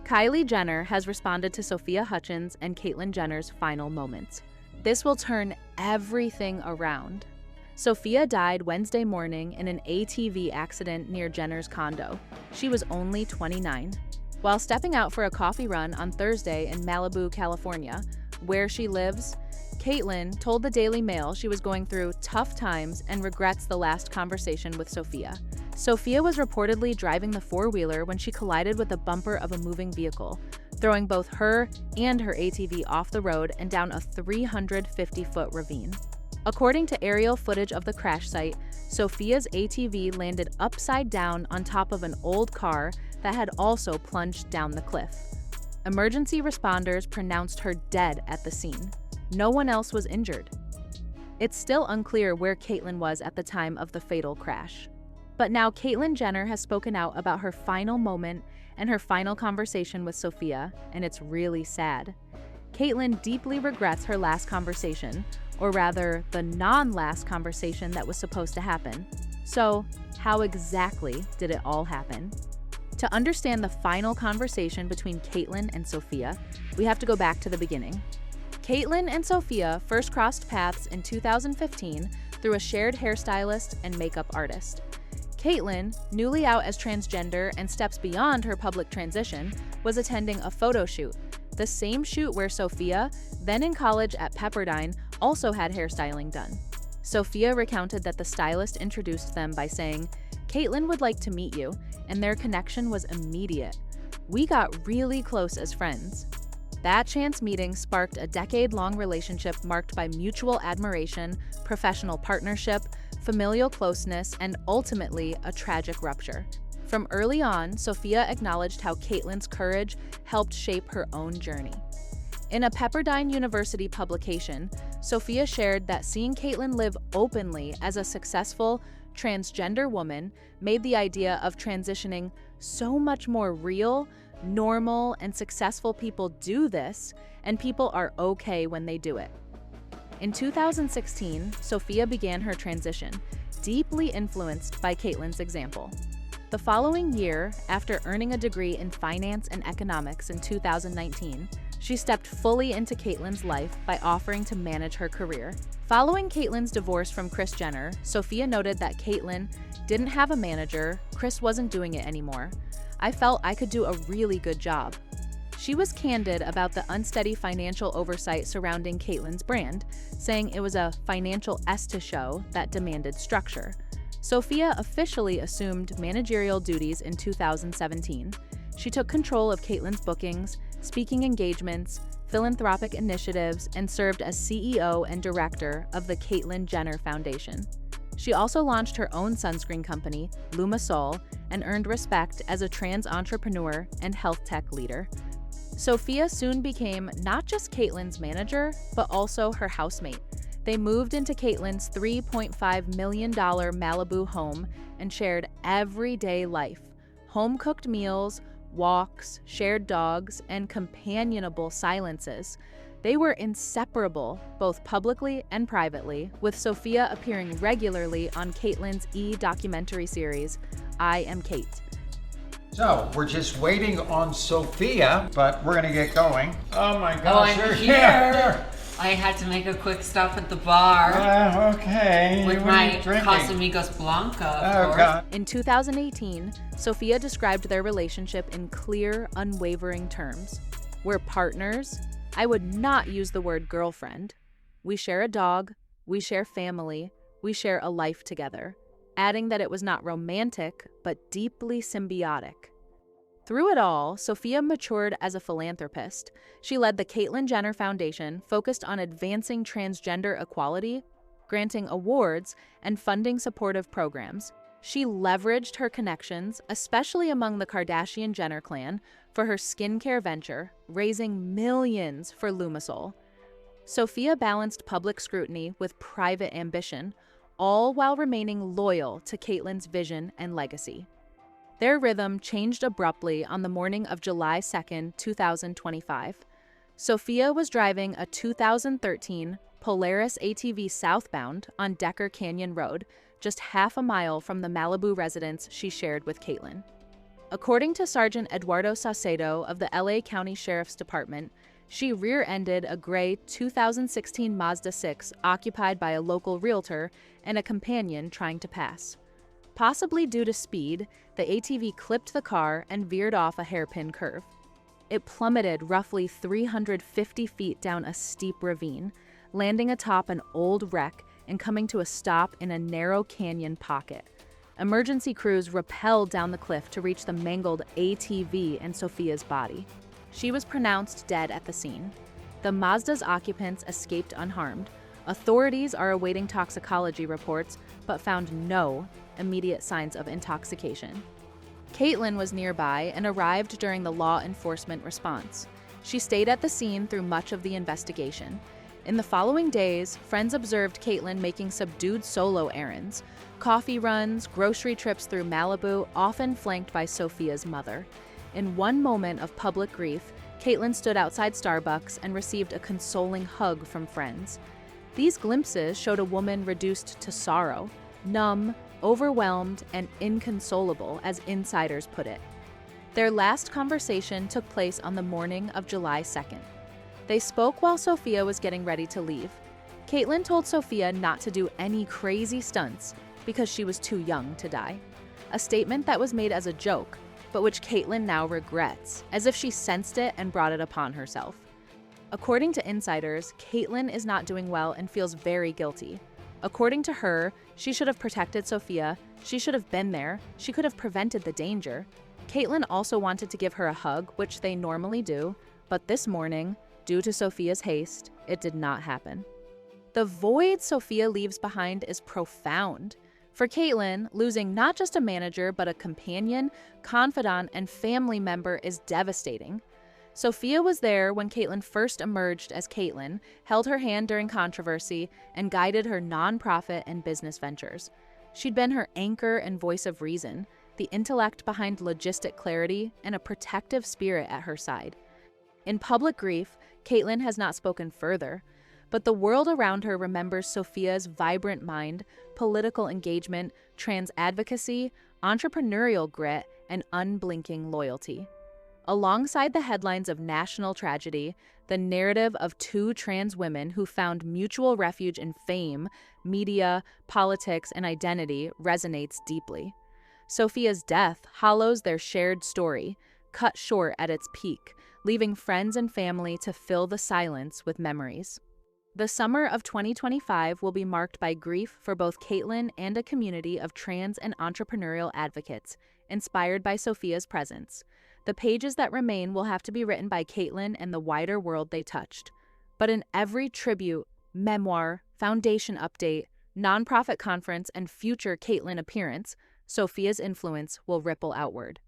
Kylie Jenner has responded to Sophia Hutchins and Caitlyn Jenner's final moments. This will turn everything around. Sophia died Wednesday morning in an ATV accident near Jenner's condo. She was only 29. While stepping out for a coffee run on Thursday in Malibu, California, where she lives, Caitlyn told the Daily Mail she was going through tough times and regrets the last conversation with Sophia. Sophia was reportedly driving the four-wheeler when she collided with the bumper of a moving vehicle, throwing both her and her ATV off the road and down a 350-foot ravine. According to aerial footage of the crash site, Sophia's ATV landed upside down on top of an old car that had also plunged down the cliff. Emergency responders pronounced her dead at the scene. No one else was injured. It's still unclear where Caitlyn was at the time of the fatal crash. But now Caitlyn Jenner has spoken out about her final moment and her final conversation with Sophia, and it's really sad. Caitlyn deeply regrets her last conversation, or rather, the non-last conversation that was supposed to happen. So, how exactly did it all happen? To understand the final conversation between Caitlyn and Sophia, we have to go back to the beginning. Caitlyn and Sophia first crossed paths in 2015 through a shared hairstylist and makeup artist. Caitlyn, newly out as transgender and steps beyond her public transition, was attending a photo shoot, the same shoot where Sophia, then in college at Pepperdine, also had hairstyling done. Sophia recounted that the stylist introduced them by saying, "Caitlyn would like to meet you," and their connection was immediate. "We got really close as friends." That chance meeting sparked a decade-long relationship marked by mutual admiration, professional partnership, familial closeness, and ultimately a tragic rupture. From early on, Sophia acknowledged how Caitlyn's courage helped shape her own journey. In a Pepperdine University publication, Sophia shared that seeing Caitlyn live openly as a successful transgender woman made the idea of transitioning so much more real. Normal and successful people do this, and people are okay when they do it. In 2016, Sophia began her transition, deeply influenced by Caitlyn's example. The following year, after earning a degree in finance and economics in 2019, she stepped fully into Caitlyn's life by offering to manage her career. Following Caitlyn's divorce from Kris Jenner, Sophia noted that Caitlyn didn't have a manager, Kris wasn't doing it anymore. "I felt I could do a really good job." She was candid about the unsteady financial oversight surrounding Caitlyn's brand, saying it was a financial to show that demanded structure. Sophia officially assumed managerial duties in 2017. She took control of Caitlyn's bookings, speaking engagements, philanthropic initiatives, and served as CEO and director of the Caitlyn Jenner Foundation. She also launched her own sunscreen company, Lumisol, and earned respect as a trans entrepreneur and health tech leader. Sophia soon became not just Caitlyn's manager, but also her housemate. They moved into Caitlyn's $3.5 million Malibu home and shared everyday life: home-cooked meals, walks, shared dogs, and companionable silences. They were inseparable, both publicly and privately, with Sophia appearing regularly on Caitlyn's documentary series, I Am Kate. So, we're just waiting on Sophia, but we're gonna get going. Oh my gosh, I'm you're here. I had to make a quick stop at the bar. Okay. With What are you my drinking? Casamigos Blanca, of Oh course. God. In 2018, Sophia described their relationship in clear, unwavering terms. "We're partners. I would not use the word girlfriend. We share a dog. We share family. We share a life together," adding that it was not romantic, but deeply symbiotic. Through it all, Sophia matured as a philanthropist. She led the Caitlyn Jenner Foundation, focused on advancing transgender equality, granting awards, and funding supportive programs. She leveraged her connections, especially among the Kardashian-Jenner clan, for her skincare venture, raising millions for Lumisol. Sophia balanced public scrutiny with private ambition, all while remaining loyal to Caitlyn's vision and legacy. Their rhythm changed abruptly on the morning of July 2, 2025. Sophia was driving a 2013 Polaris ATV southbound on Decker Canyon Road, just half a mile from the Malibu residence she shared with Caitlyn. According to Sergeant Eduardo Saucedo of the LA County Sheriff's Department, she rear-ended a gray 2016 Mazda 6 occupied by a local realtor and a companion trying to pass. Possibly due to speed, the ATV clipped the car and veered off a hairpin curve. It plummeted roughly 350 feet down a steep ravine, landing atop an old wreck and coming to a stop in a narrow canyon pocket. Emergency crews rappelled down the cliff to reach the mangled ATV and Sophia's body. She was pronounced dead at the scene. The Mazda's occupants escaped unharmed. Authorities are awaiting toxicology reports, but found no immediate signs of intoxication. Caitlyn was nearby and arrived during the law enforcement response. She stayed at the scene through much of the investigation. In the following days, friends observed Caitlyn making subdued solo errands, coffee runs, grocery trips through Malibu, often flanked by Sophia's mother. In one moment of public grief, Caitlyn stood outside Starbucks and received a consoling hug from friends. These glimpses showed a woman reduced to sorrow, numb, overwhelmed, and inconsolable, as insiders put it. Their last conversation took place on the morning of July 2nd. They spoke while Sophia was getting ready to leave. Caitlyn told Sophia not to do any crazy stunts because she was too young to die. A statement that was made as a joke, but which Caitlyn now regrets, as if she sensed it and brought it upon herself. According to insiders, Caitlyn is not doing well and feels very guilty. According to her, she should have protected Sophia, she should have been there, she could have prevented the danger. Caitlyn also wanted to give her a hug, which they normally do, but this morning, due to Sophia's haste, it did not happen. The void Sophia leaves behind is profound. For Caitlyn, losing not just a manager, but a companion, confidant, and family member is devastating. Sophia was there when Caitlyn first emerged as Caitlyn, held her hand during controversy, and guided her nonprofit and business ventures. She'd been her anchor and voice of reason, the intellect behind logistic clarity, and a protective spirit at her side. In public grief, Caitlyn has not spoken further, but the world around her remembers Sophia's vibrant mind, political engagement, trans advocacy, entrepreneurial grit, and unblinking loyalty. Alongside the headlines of national tragedy, the narrative of two trans women who found mutual refuge in fame, media, politics, and identity resonates deeply. Sophia's death hollows their shared story, cut short at its peak, leaving friends and family to fill the silence with memories. The summer of 2025 will be marked by grief for both Caitlyn and a community of trans and entrepreneurial advocates, inspired by Sophia's presence. The pages that remain will have to be written by Caitlyn and the wider world they touched. But in every tribute, memoir, foundation update, nonprofit conference, and future Caitlyn appearance, Sophia's influence will ripple outward.